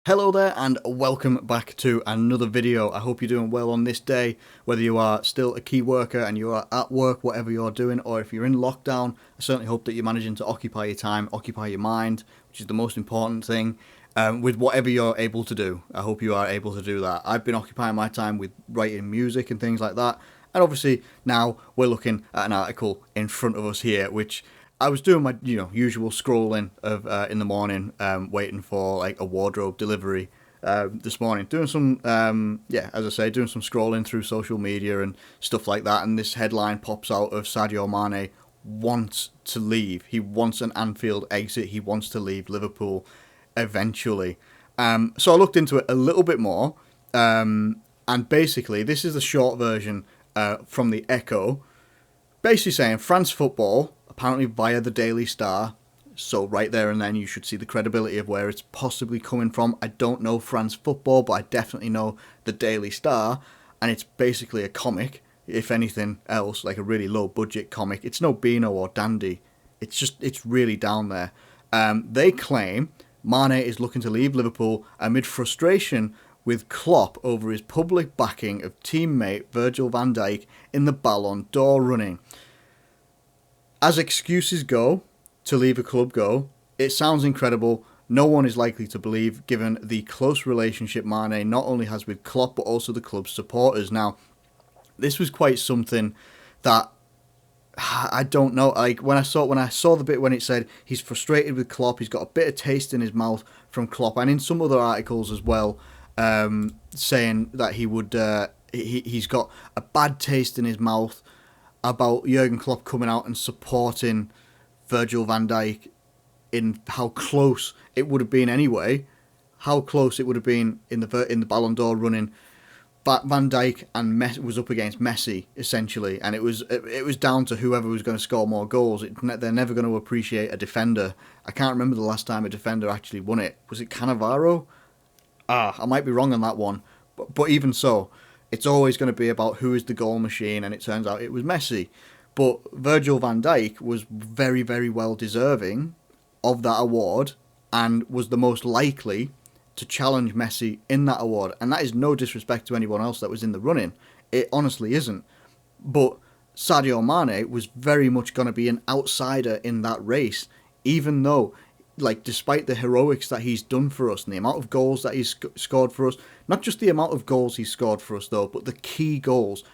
Hello there and welcome back to another video. I hope you're doing well on this day, whether you are still a key worker and you are at work, whatever you're doing, or if you're in lockdown. I certainly hope that you're managing to occupy your time, occupy your mind, which is the most important thing, with whatever you're able to do. I hope you are able to do that. I've been occupying my time with writing music and things like that, and obviously now we're looking at an article in front of us here, which I was doing my usual scrolling of in the morning, waiting for like a wardrobe delivery this morning. Doing some as I say, doing some scrolling through social media and stuff like that. And this headline pops out of Sadio Mané wants to leave. He wants an Anfield exit. He wants to leave Liverpool eventually. So I looked into it a little bit more, and basically this is the short version from the Echo, basically saying France football, apparently via the Daily Star, so right there and then you should see the credibility of where it's possibly coming from. I don't know France football, but I definitely know the Daily Star, and it's basically a comic, if anything else, like a really low budget comic. It's no Beano or Dandy, it's really down there. They claim Mane is looking to leave Liverpool amid frustration with Klopp over his public backing of teammate Virgil van Dijk in the Ballon d'Or running. As excuses go to leave a club go, it sounds incredible. No one is likely to believe, given the close relationship Mane not only has with Klopp but also the club's supporters. Now, this was quite something that I don't know. Like when I saw the bit when it said he's frustrated with Klopp, he's got a bit of taste in his mouth from Klopp, and in some other articles as well, saying that he would he's got a bad taste in his mouth about Jurgen Klopp coming out and supporting Virgil van Dijk in how close it would have been anyway, how close it would have been in the Ballon d'Or running. Van Dijk and Messi was up against Messi essentially, and it was down to whoever was going to score more goals. They're never going to appreciate a defender. I can't remember the last time a defender actually won it. Was it Cannavaro? I might be wrong on that one, but even so, it's always going to be about who is the goal machine, and it turns out it was Messi. But Virgil van Dijk was very, very well deserving of that award and was the most likely to challenge Messi in that award. And that is no disrespect to anyone else that was in the running. It honestly isn't. But Sadio Mané was very much going to be an outsider in that race, even though, like, despite the heroics that he's done for us and the amount of goals that he's scored for us, not just the amount of goals he's scored for us though, but the key goals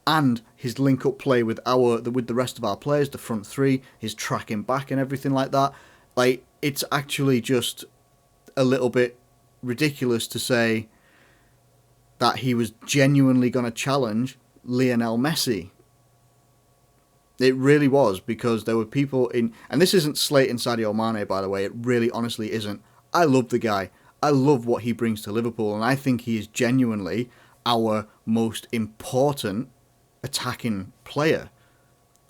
and his link-up play with the rest of our players, the front three, his tracking back and everything like that. Like, it's actually just a little bit ridiculous to say that he was genuinely going to challenge Lionel Messi. It really was, because there were people in... And this isn't slating Sadio Mané, by the way. It really, honestly isn't. I love the guy. I love what he brings to Liverpool, and I think he is genuinely our most important attacking player.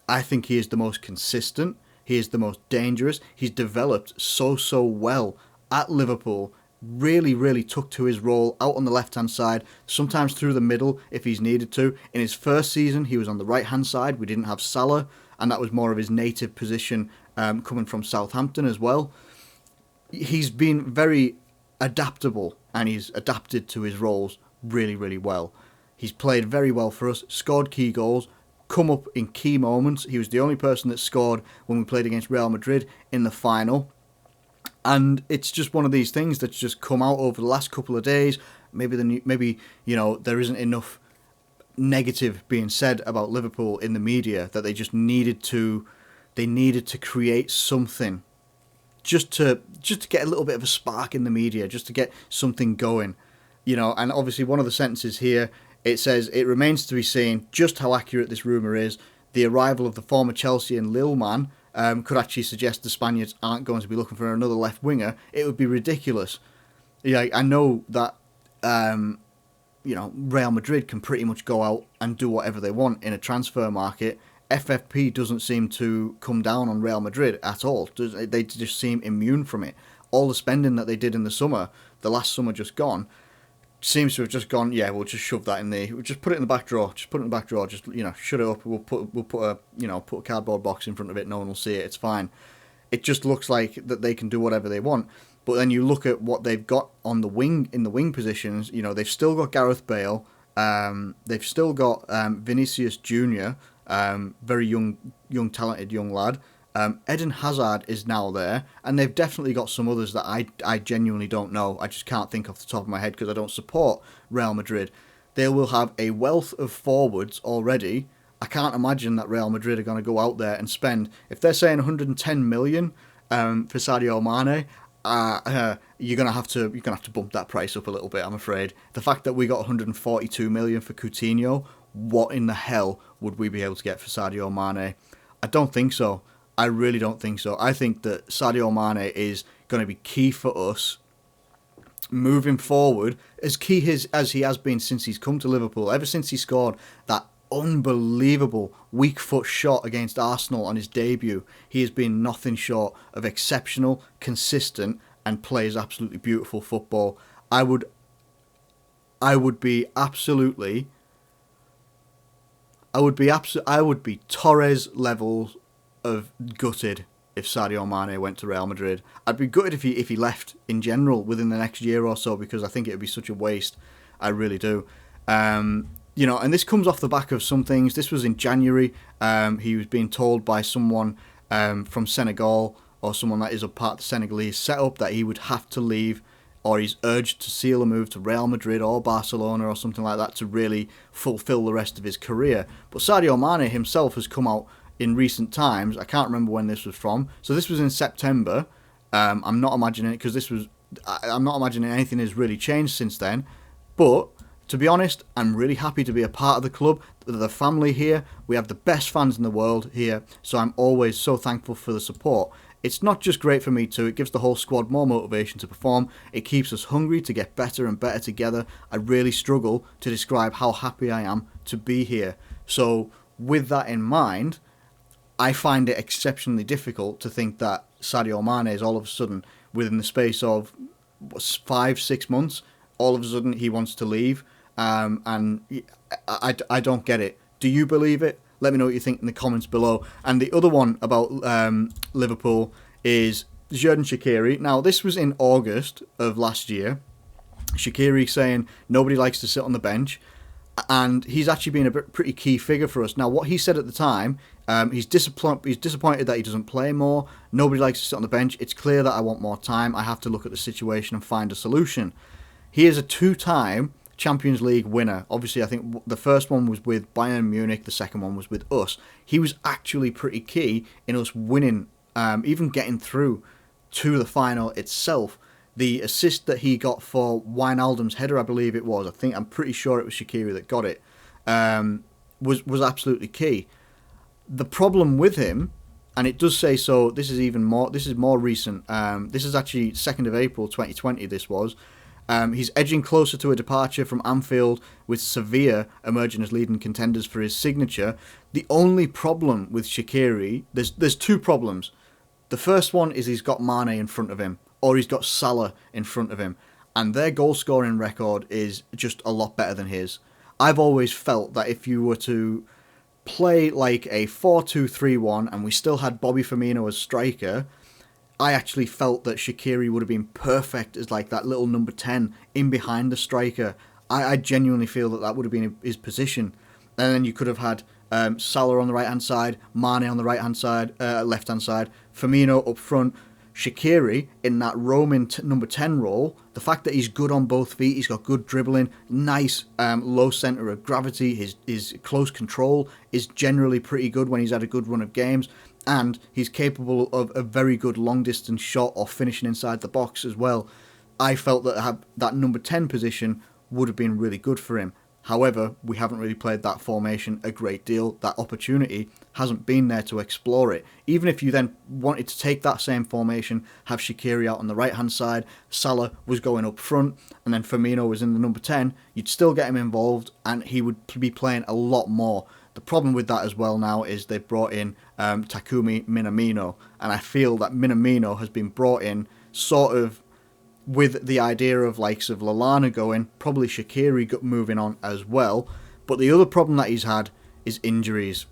I think he is the most consistent. He is the most dangerous. He's developed so well at Liverpool. Really, really took to his role out on the left-hand side, sometimes through the middle if he's needed to. In his first season, he was on the right-hand side. We didn't have Salah, and that was more of his native position, coming from Southampton as well. He's been very adaptable, and he's adapted to his roles really, really well. He's played very well for us, scored key goals, come up in key moments. He was the only person that scored when we played against Real Madrid in the final. And it's just one of these things that's just come out over the last couple of days. Maybe there isn't enough negative being said about Liverpool in the media, that they just needed to create something just to get a little bit of a spark in the media, just to get something going. And obviously one of the sentences here, it says, it remains to be seen just how accurate this rumour is. The arrival of the former Chelsea and Lille man could actually suggest the Spaniards aren't going to be looking for another left winger. It would be ridiculous. I know that Real Madrid can pretty much go out and do whatever they want in a transfer market. FFP doesn't seem to come down on Real Madrid at all. They just seem immune from it. All the spending that they did in the summer, the last summer just gone, seems to have just gone, yeah, we'll just shove that in there. We'll just put it in the back drawer. Just shut it up. We'll put a cardboard box in front of it. No one will see it. It's fine. It just looks like that they can do whatever they want. But then you look at what they've got on the wing, in the wing positions. You know, they've still got Gareth Bale. They've still got Vinicius Junior, very young, talented young lad. Eden Hazard is now there, and they've definitely got some others that I genuinely don't know. I just can't think off the top of my head because I don't support Real Madrid. They will have a wealth of forwards already. I can't imagine that Real Madrid are going to go out there and spend, if they're saying 110 million for Sadio Mané, you're gonna have to bump that price up a little bit. I'm afraid the fact that we got 142 million for Coutinho, what in the hell would we be able to get for Sadio Mané? I don't think so. I really don't think so. I think that Sadio Mané is going to be key for us moving forward, as key as he has been since he's come to Liverpool. Ever since he scored that unbelievable weak foot shot against Arsenal on his debut, he has been nothing short of exceptional, consistent, and plays absolutely beautiful football. I would be Torres levels of gutted if Sadio Mané went to Real Madrid. I'd be gutted if he left in general within the next year or so, because I think it would be such a waste. I really do. You know, and this comes off the back of some things. This was in January. He was being told by someone from Senegal, or someone that is a part of the Senegalese setup, that he would have to leave, or he's urged to seal a move to Real Madrid or Barcelona or something like that to really fulfill the rest of his career. But Sadio Mané himself has come out in recent times. I can't remember when this was from. So this was in September. I'm not imagining it, because I'm not imagining anything has really changed since then. But to be honest, I'm really happy to be a part of the club, the family here. We have the best fans in the world here, so I'm always so thankful for the support. It's not just great for me too, it gives the whole squad more motivation to perform. It keeps us hungry to get better and better together. I really struggle to describe how happy I am to be here. So with that in mind, I find it exceptionally difficult to think that Sadio Mané is all of a sudden, within the space of 5-6 months, all of a sudden he wants to leave. And I don't get it. Do you believe it? Let me know what you think in the comments below. And the other one about Liverpool is Xherdan Shaqiri. Now, this was in August of last year. Shaqiri saying nobody likes to sit on the bench. And he's actually been a pretty key figure for us. Now, what he said at the time, he's disappointed that he doesn't play more. Nobody likes to sit on the bench. It's clear that I want more time. I have to look at the situation and find a solution. He is a two-time Champions League winner. Obviously, I think the first one was with Bayern Munich, the second one was with us. He was actually pretty key in us winning, even getting through to the final itself. The assist that he got for Wijnaldum's header, I believe it was, I'm pretty sure it was Shaqiri that got it, was absolutely key. The problem with him, and it does say so, this is more recent, this is actually 2nd of April 2020 this was. He's edging closer to a departure from Anfield, with Sevilla emerging as leading contenders for his signature. The only problem with Shaqiri, there's two problems. The first one is he's got Mane in front of him, or he's got Salah in front of him, and their goal-scoring record is just a lot better than his. I've always felt that if you were to play like a 4-2-3-1 and we still had Bobby Firmino as striker, I actually felt that Shaqiri would have been perfect as like that little number 10 in behind the striker. I genuinely feel that would have been his position. And then you could have had Salah on the right-hand side, Mane on the right-hand side, left-hand side, Firmino up front, Shaqiri in that roaming number 10 role. The fact that he's good on both feet, he's got good dribbling, nice low centre of gravity, his close control is generally pretty good when he's had a good run of games. And he's capable of a very good long-distance shot or finishing inside the box as well. I felt that that number 10 position would have been really good for him. However, we haven't really played that formation a great deal. That opportunity hasn't been there to explore it. Even if you then wanted to take that same formation, have Shaqiri out on the right-hand side, Salah was going up front, and then Firmino was in the number 10, you'd still get him involved, and he would be playing a lot more. The problem with that as well now is they've brought in Takumi Minamino, and I feel that Minamino has been brought in sort of with the idea of likes of Lallana going, probably Shaqiri moving on as well. But the other problem that he's had is injuries.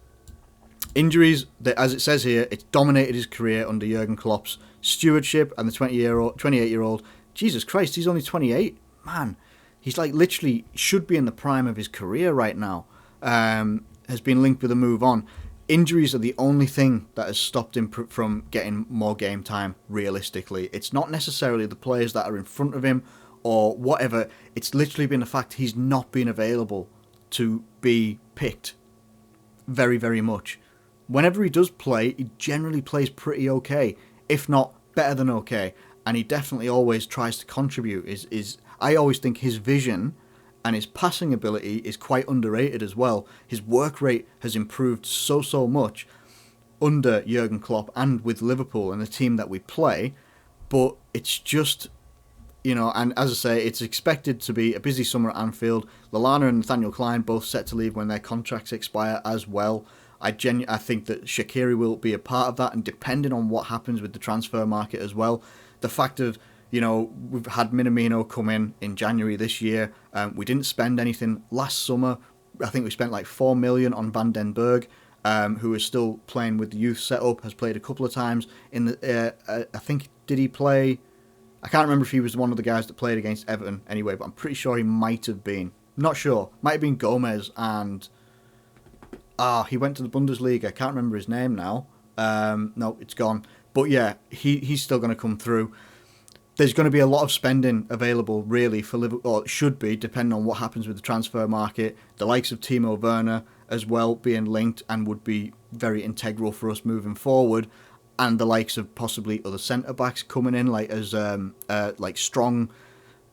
Injuries that, as it says here, it's dominated his career under Jurgen Klopp's stewardship, and the 28-year-old. Jesus Christ, he's only 28. Man, he's like literally should be in the prime of his career right now. Has been linked with a move on. Injuries are the only thing that has stopped him from getting more game time, realistically. It's not necessarily the players that are in front of him or whatever. It's literally been the fact he's not been available to be picked very, very much. Whenever he does play, he generally plays pretty okay, if not better than okay. And he definitely always tries to contribute. I always think his vision and his passing ability is quite underrated as well. His work rate has improved so much under Jurgen Klopp and with Liverpool and the team that we play. But it's just, and as I say, it's expected to be a busy summer at Anfield. Lallana and Nathaniel Clyne both set to leave when their contracts expire as well. I think that Shaqiri will be a part of that, and depending on what happens with the transfer market as well, the fact of, we've had Minamino come in January this year. We didn't spend anything last summer. I think we spent like 4 million on Van den Berg, who is still playing with the youth setup, has played a couple of times. I think, did he play? I can't remember if he was one of the guys that played against Everton anyway, but I'm pretty sure he might have been. Not sure. Might have been Gomez and... he went to the Bundesliga. I can't remember his name now. No, it's gone. But yeah, he's still going to come through. There's going to be a lot of spending available, really, for Liverpool, or it should be, depending on what happens with the transfer market. The likes of Timo Werner as well being linked and would be very integral for us moving forward. And the likes of possibly other centre-backs coming in, like as like strong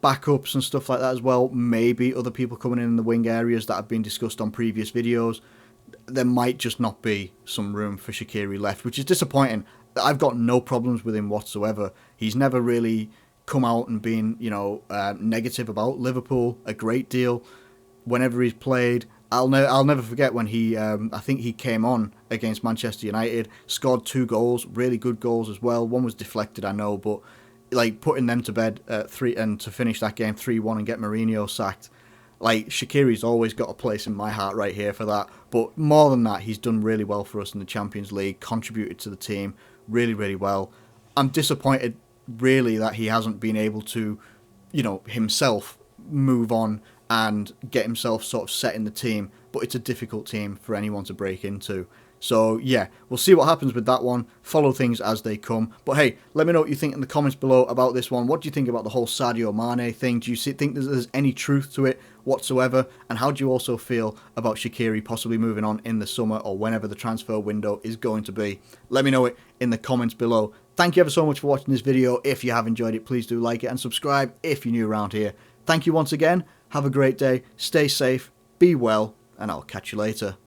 backups and stuff like that as well. Maybe other people coming in the wing areas that have been discussed on previous videos. There might just not be some room for Shaqiri left, which is disappointing. I've got no problems with him whatsoever. He's never really come out and been, negative about Liverpool a great deal. Whenever he's played, I'll never forget when he, I think he came on against Manchester United, scored 2 goals, really good goals as well. One was deflected, I know, but like putting them to bed 3 and to finish that game 3-1 and get Mourinho sacked. Like, Shaqiri's always got a place in my heart right here for that. But more than that, he's done really well for us in the Champions League, contributed to the team really, really well. I'm disappointed, really, that he hasn't been able to, himself move on and get himself sort of set in the team. But it's a difficult team for anyone to break into. So, yeah, we'll see what happens with that one. Follow things as they come. But, hey, let me know what you think in the comments below about this one. What do you think about the whole Sadio Mané thing? Do you think there's any truth to it whatsoever? And how do you also feel about Shaqiri possibly moving on in the summer or whenever the transfer window is going to be? Let me know it in the comments below. Thank you ever so much for watching this video. If you have enjoyed it, please do like it and subscribe if you're new around here. Thank you once again. Have a great day. Stay safe. Be well. And I'll catch you later.